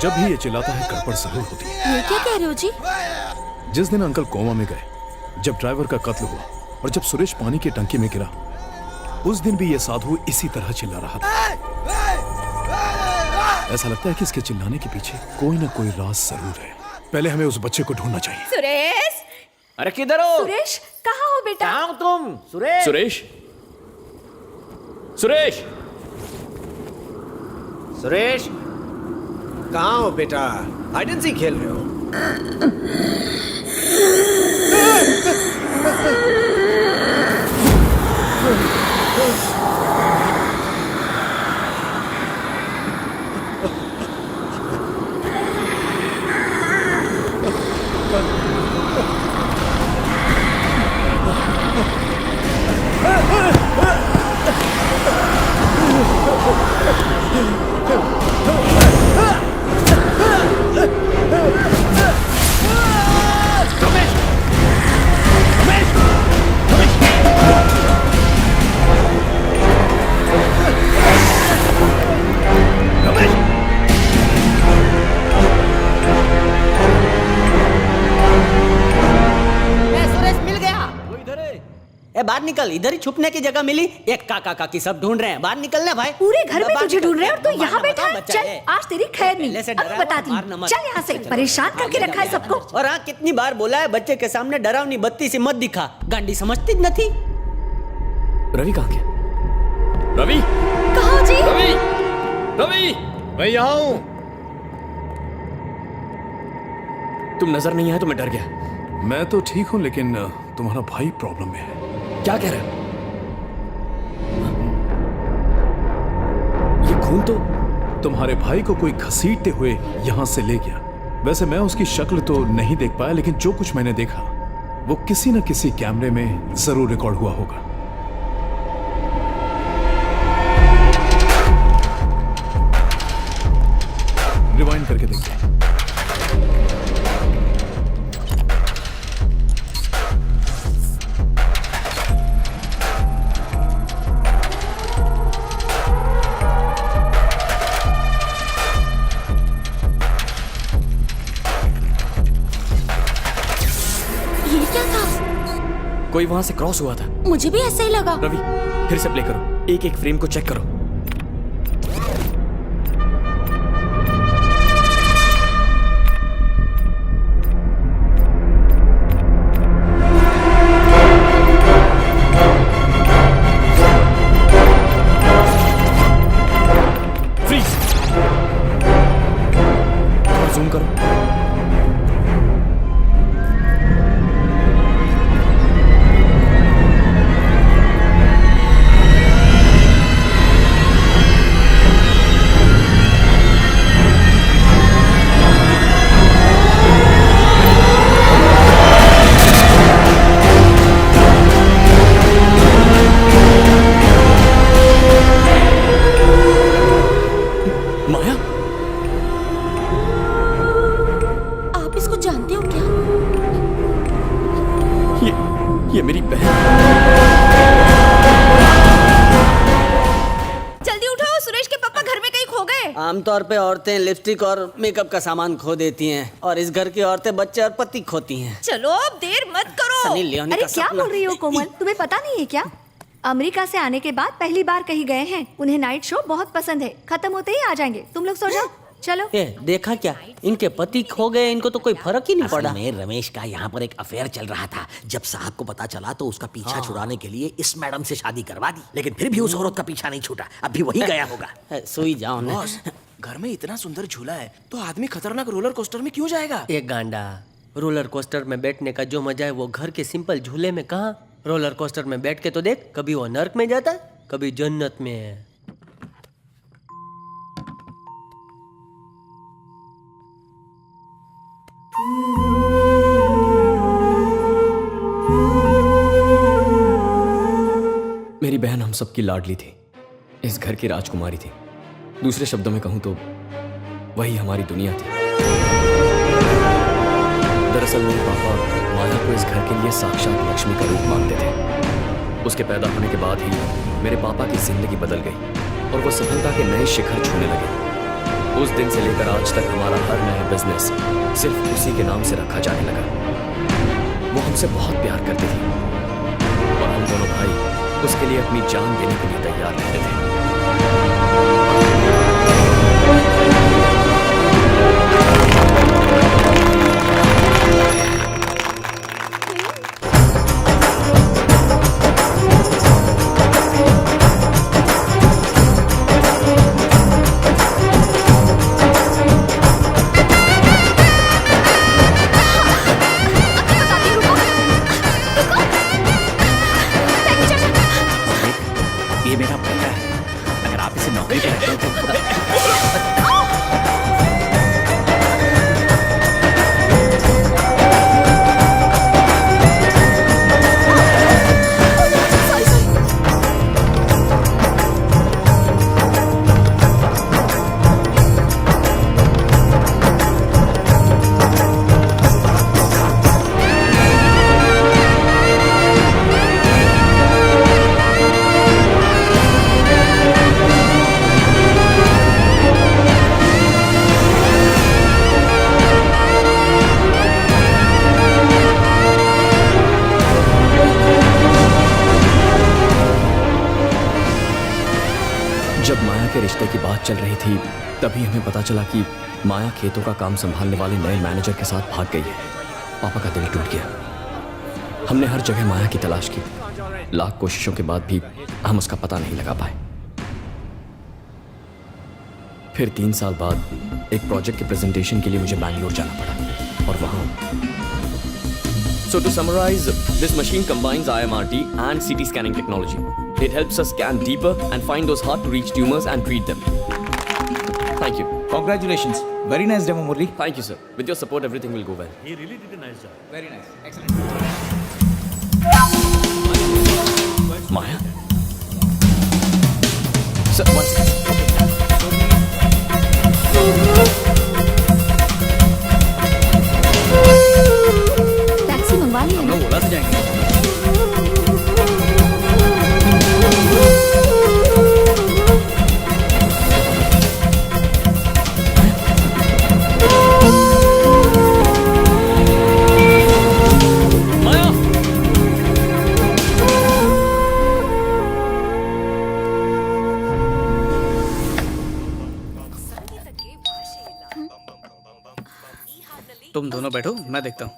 जब भी ये चिल्लाता है गड़बड़ जरूर होती है। ये क्या कह रहे हो जी? जिस दिन अंकल कोमा में गए, जब ड्राइवर का कत्ल हुआ और जब सुरेश पानी की टंकी में गिरा, उस दिन भी ये साधु इसी तरह चिल्ला रहा था। ऐसा लगता है कि इसके चिल्लाने के पीछे कोई ना कोई राज जरूर है। पहले हमें उस बच्चे को ढूंढना चाहिए। सुरेश! अरे किधर हो? सुरेश कहाँ हो बेटा? कहाँ हो तुम? सुरेश! सुरेश! सुरेश! सुरेश! कहाँ हो बेटा? हाइड एंड सीक खेल रहे हो? बाहर निकल, इधर ही छुपने की जगह मिली। एक काका काकी सब ढूंढ रहे हैं, बाहर निकलना भाई। पूरे घर में तुझे ढूंढ रहे हैं और तू यहाँ बैठा है। बच्चा चल है। आज तेरी खैर नहीं, पहले से अब डरा बताती हुआ, हूँ। मार नमक। चल यहाँ से, परेशान करके रखा है सबको। और हाँ, कितनी बार बोला है बच्चे के सामने डरावनी बत्ती से मत दिखा, गांडी समझती न थी। रवि कहाँ गया? रवि! कहाँ जी? रवि! रवि! मैं यहाँ हूँ। तुम नजर नहीं आए तो मैं डर गया। मैं तो ठीक हूँ, लेकिन तुम्हारा भाई प्रॉब्लम में है। क्या कह रहे हो? ये खून तो तुम्हारे भाई को कोई घसीटते हुए यहाँ से ले गया। वैसे मैं उसकी शक्ल तो नहीं देख पाया, लेकिन जो कुछ मैंने देखा वो किसी न किसी कैमरे में जरूर रिकॉर्ड हुआ होगा। रिवाइंड करके देखते हैं। ये क्या था? कोई वहां से क्रॉस हुआ था। मुझे भी ऐसा ही लगा। रवि, फिर से प्ले करो, एक एक फ्रेम को चेक करो। फ्रीज! जूम करो। माया, आप इसको जानते हो क्या? ये मेरी बहन। जल्दी उठाओ, सुरेश के पापा घर में कहीं खो गए। आमतौर पे औरतें लिपस्टिक और मेकअप का सामान खो देती हैं, और इस घर की औरतें बच्चे और पति खोती हैं। चलो अब देर मत करो। सनी लियोनी अरे का क्या सपना। बोल रही हो कोमल, तुम्हें पता नहीं है क्या? अमेरिका से आने के बाद पहली बार कहीं गए हैं। उन्हें नाइट शो बहुत पसंद है। खत्म होते ही आ जाएंगे। तुम लोग सो जाओ। चलो। ए, देखा क्या, इनके पति खो गए, इनको तो कोई फर्क ही नहीं असल पड़ा। में रमेश का यहाँ पर एक अफेयर चल रहा था। जब साहब को पता चला तो उसका पीछा छुड़ाने के लिए इस मैडम से शादी करवा दी, लेकिन फिर भी उस औरत का पीछा नहीं छूटा। अब भी वही गया होगा। सोई जाओ ना। घर में इतना सुंदर झूला है तो आदमी खतरनाक रोलर कोस्टर में क्यों जाएगा? एक गांडा, रोलर कोस्टर में बैठने का जो मजा है वो घर के सिंपल झूले में कहाँ। रोलर कोस्टर में बैठ के तो देख, कभी वो नर्क में जाता है, कभी जन्नत में है। मेरी बहन हम सबकी लाडली थी, इस घर की राजकुमारी थी। दूसरे शब्दों में कहूं तो वही हमारी दुनिया थी। दरअसल मेरे पापा माया को इस घर के लिए साक्षात लक्ष्मी का रूप मानते थे। उसके पैदा होने के बाद ही मेरे पापा की जिंदगी बदल गई और वो सफलता के नए शिखर छूने लगे। उस दिन से लेकर आज तक हमारा हर नया बिजनेस सिर्फ उसी के नाम से रखा जाने लगा। वो हमसे बहुत प्यार करती थी और हम दोनों भाई उसके लिए अपनी जान देने के लिए तैयार रहते थे। ये मेरा बेटा है, अगर आप इसे नौकरी पे रखते हो तो जब माया के रिश्ते की बात चल रही थी तभी हमें पता चला कि माया खेतों का काम संभालने वाले नए मैनेजर के साथ भाग गई है। पापा का दिल टूट गया। हमने हर जगह माया की तलाश की, लाख कोशिशों के बाद भी हम उसका पता नहीं लगा पाए। फिर 3 साल बाद एक प्रोजेक्ट के प्रेजेंटेशन के लिए मुझे बैंगलोर जाना पड़ा और वहां So to summarize, this machine combines IMRT and CT scanning technology. It helps us scan deeper and find those hard-to-reach tumors and treat them. Thank you. Congratulations. Very nice demo, Murli. Thank you, sir. With your support, everything will go well. He really did a nice job. Very nice. Excellent. Maya? Sir, one second. Taxi मंगवा ली है ना? ओला से जाएंगे। तुम दोनों बैठो, मैं देखता हूँ।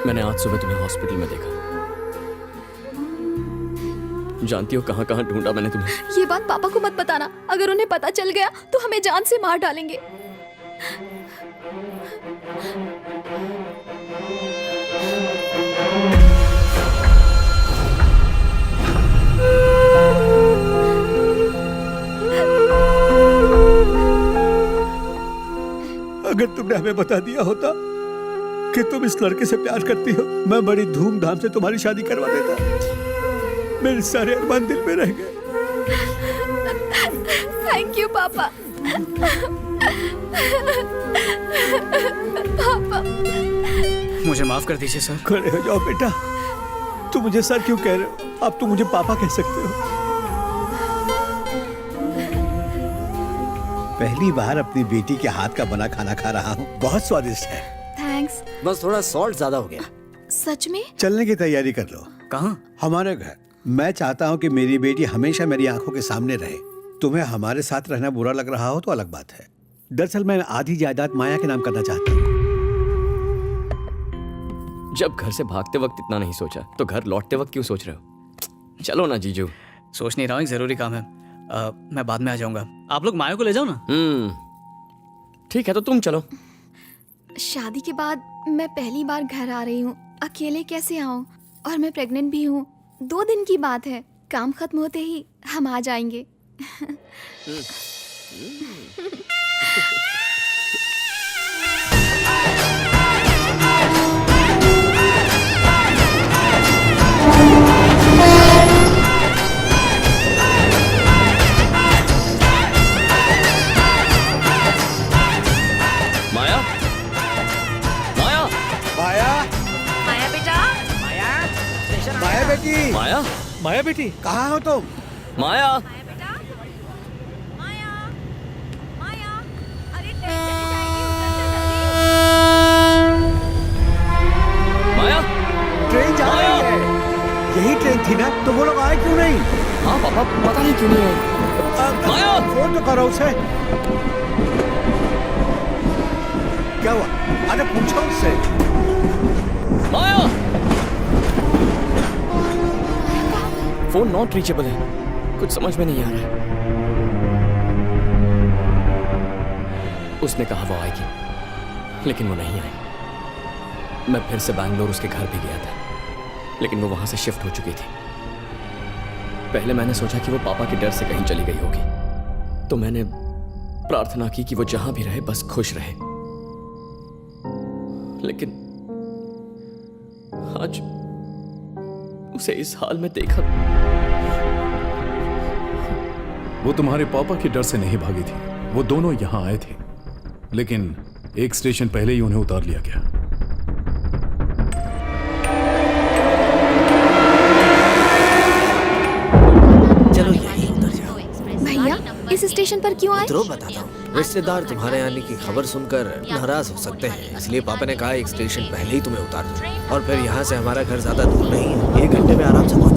मैंने आज सुबह तुम्हें हॉस्पिटल में देखा। जानती हो कहां कहां ढूंढा मैंने तुम्हें। ये बात पापा को मत बताना, अगर उन्हें पता चल गया तो हमें जान से मार डालेंगे। अगर तुमने हमें बता दिया होता कि तुम इस लड़के से प्यार करती हो, मैं बड़ी धूमधाम से तुम्हारी शादी करवा देता। मेरे सारे अरमान दिल में रह गए। थैंक यू पापा। पापा मुझे माफ कर दीजिए सर। खड़े हो जाओ बेटा। तुम मुझे सर क्यों कह रहे हो? अब तुम मुझे पापा कह सकते हो। पहली बार अपनी बेटी के हाथ का बना खाना खा रहा हूँ, बहुत स्वादिष्ट है। थैंक्स। बस थोड़ा सॉल्ट ज्यादा हो गया। सच में? चलने की तैयारी कर लो। कहाँ? हमारे घर। मैं चाहता हूँ कि मेरी बेटी हमेशा मेरी आंखों के सामने रहे। तुम्हें हमारे साथ रहना बुरा लग रहा हो तो अलग बात है। दरअसल मैं आधी जायदाद माया के नाम करना चाहता हूँ। जब घर से भागते वक्त इतना नहीं सोचा तो घर लौटते वक्त क्यों सोच रहे हो? चलो ना जीजू। सोच नहीं रहा हूँ, एक जरूरी काम है। मैं बाद में आ जाऊंगा। आप लोग माया को ले जाओ ना। ठीक है, तो तुम चलो। शादी के बाद मैं पहली बार घर आ रही हूँ, अकेले कैसे आऊँ? और मैं प्रेग्नेंट भी हूँ। 2 दिन की बात है, काम खत्म होते ही हम आ जाएंगे। माया, माया बेटी, कहाँ हो तुम? माया, माया। ट्रेन जा रही है। यही ट्रेन थी ना? तो वो लोग आए क्यों नहीं? हाँ पापा, पता नहीं क्यों नहीं आए। माया! फोन तो करो उसे। क्या हुआ? अरे पूछो उससे। माया! फोन नॉट रीचेबल है, कुछ समझ में नहीं आ रहा है। उसने कहा वो आएगी, लेकिन वो नहीं आई। मैं फिर से बैंगलोर उसके घर भी गया था, लेकिन वो वहां से शिफ्ट हो चुकी थी। पहले मैंने सोचा कि वो पापा के डर से कहीं चली गई होगी, तो मैंने प्रार्थना की कि वो जहां भी रहे बस खुश रहे। लेकिन आज उसे इस हाल में देखा। वो तुम्हारे पापा के डर से नहीं भागी थी। वो दोनों यहां आए थे, लेकिन एक स्टेशन पहले ही उन्हें उतार लिया गया। चलो यही उतर जाओ। भैया इस स्टेशन पर क्यों आए? उतरो, बताता हूँ। रिश्तेदार तुम्हारे आने की खबर सुनकर नाराज हो सकते हैं, इसलिए पापा ने कहा एक स्टेशन पहले ही तुम्हें उतार दूं। और फिर यहाँ से हमारा घर ज्यादा दूर नहीं है, 1 घंटे में आराम से पहुंच